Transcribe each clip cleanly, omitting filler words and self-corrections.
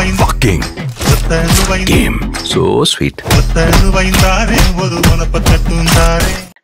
fucking game. So sweet.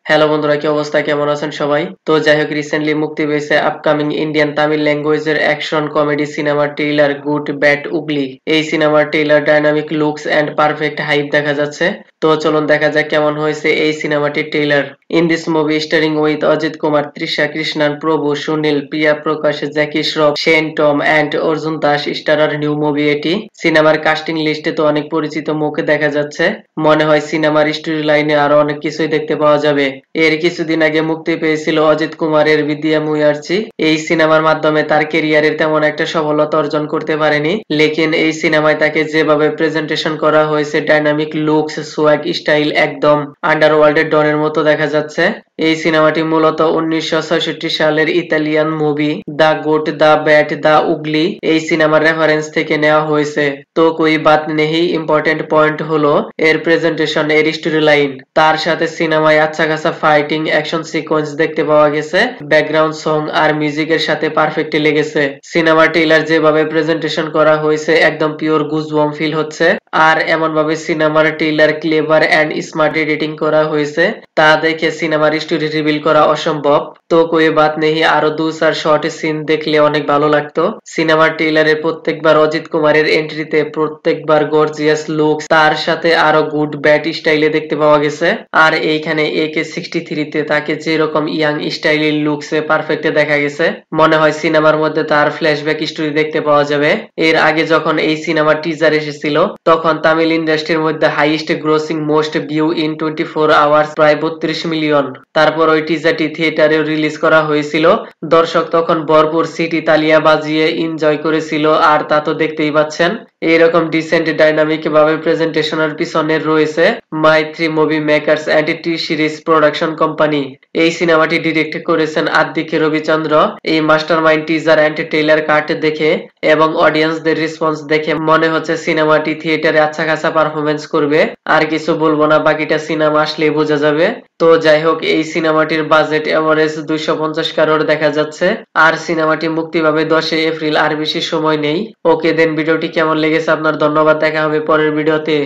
Hello বন্ধুরা, কি অবস্থা, কেমন আছেন সবাই? তো যাই হোক, রিসেন্টলি মুক্তি পেয়েছে আপকামিং ইন্ডিয়ান তামিল ল্যাঙ্গুয়েজের action comedy cinema trailer good bad ugly. এই সিনেমার trailer dynamic looks and perfect hype দেখা যাচ্ছে। তো চলুন দেখা যাক কেমন হয়েছে এই সিনেমাটির trailer. In this movie starring with Ajith Kumar, Trisha Krishnan, Prabhu, Sunil, Priya Prakash, Jackie Shroff, Shine Tom and Arjun Das starrer new movie এটি। সিনেমার কাস্টিং লিস্টে তো অনেক পরিচিত মুখ দেখা যাচ্ছে। মনে হয় সিনেমার স্টোরি লাইনে আরো অনেক কিছুই দেখতে পাওয়া যাবে। এর কিছুদিন আগে মুক্তি পেয়েছিল অজিত কুমারের বিদ্যা মুয়ার্চি। এই সিনেমার মাধ্যমে তার ক্যারিয়ারের তেমন একটা সফলতা অর্জন করতে পারেনি, লেকিন এই সিনেমায় তাকে যেভাবে প্রেজেন্টেশন করা হয়েছে, ডাইনামিক লুকস, সোয়াগ, স্টাইল একদম আন্ডারওয়ার্ল্ডের ডনের মতো দেখা যাচ্ছে। এই সিনেমাটি মূলত 1966 সালের Italian movie the good, the bad, the ugly এই সিনেমার রেফারেন্স থেকে নেওয়া হয়েছে। তো কোই বাত নেই, ইম্পর্টেন্ট পয়েন্ট হলো এর প্রেজেন্টেশন, এর স্টোরি লাইন। তার সাথে সিনেমায় আচ্ছা খাসা ফাইটিং অ্যাকশন সিকোয়েন্স দেখতে পাওয়া গেছে। ব্যাকগ্রাউন্ড সং আর মিউজিকের সাথে পারফেক্টলি লেগেছে। সিনেমার ট্রেইলার যেভাবে প্রেজেন্টেশন করা হয়েছে, একদম পিওর গুজবম ফিল হচ্ছে। আর এমন ভাবে সিনেমার trailer clever and smart editing করা হয়েছে, তা দেখে সিনেমার স্টোরি রিভিল করা অসম্ভব। তো কোই বাত নেই, আরো 2-4 শর্ট সিন দেখলে অনেক ভালো লাগতো। সিনেমার ট্রেইলারে প্রত্যেকবার অজিত কুমারের এন্ট্রিতে প্রত্যেকবার গর্জিয়াস লুকস, তার সাথে আরো গুড ব্যাড স্টাইলে দেখতে পাওয়া গেছে। আর এইখানে AK-63 তে তাকে যেরকম ইয়াং স্টাইলি লুকসে পারফেক্টে দেখা গেছে, মনে হয় সিনেমার মধ্যে তার ফ্ল্যাশব্যাক স্টোরি দেখতে পাওয়া যাবে। এর আগে যখন এই সিনেমার টিজার এসেছিল, তখন তামিল ইন্ডাস্ট্রির মধ্যে highest grossing most view in 24 hours প্রায় 32 মিলিয়ন। তারপর ওই টিজারটি থিয়েটারে রিলিজ করা হয়েছিল। দর্শক তখন ভরপুর সিটি তালিয়া বাজিয়ে এনজয় করেছিল, আর তা তো দেখতেই পাচ্ছেন। এইরকম ডিসেন্ট ডাইনামিক ভাবে প্রেজেন্টেশনের পিছনে রয়েছে Mythri movie makers and T Series production company. এই সিনেমাটি ডিরেক্ট করেছেন আদ্দিকে রবিচন্দ্র। এই mastermind teaser and trailer cut দেখে এবং অডিয়েন্সদের রেসপন্স দেখে মনে হচ্ছে সিনেমাটি থিয়েটারে আচ্ছা খাসা পারফরমেন্স করবে। আর কিছু বলবো না, বাকিটা সিনেমা আসলেই বোঝা যাবে। তো যাই হোক, এই সিনেমাটির বাজেট এভারেজ 250 কারোর দেখা যাচ্ছে। আর সিনেমাটি মুক্তি পাবে 10 এপ্রিল, আর বেশি সময় নেই। ওকে দেন, ভিডিওটি কেমন লেগেছে আপনার? ধন্যবাদ, দেখা হবে পরের ভিডিওতে।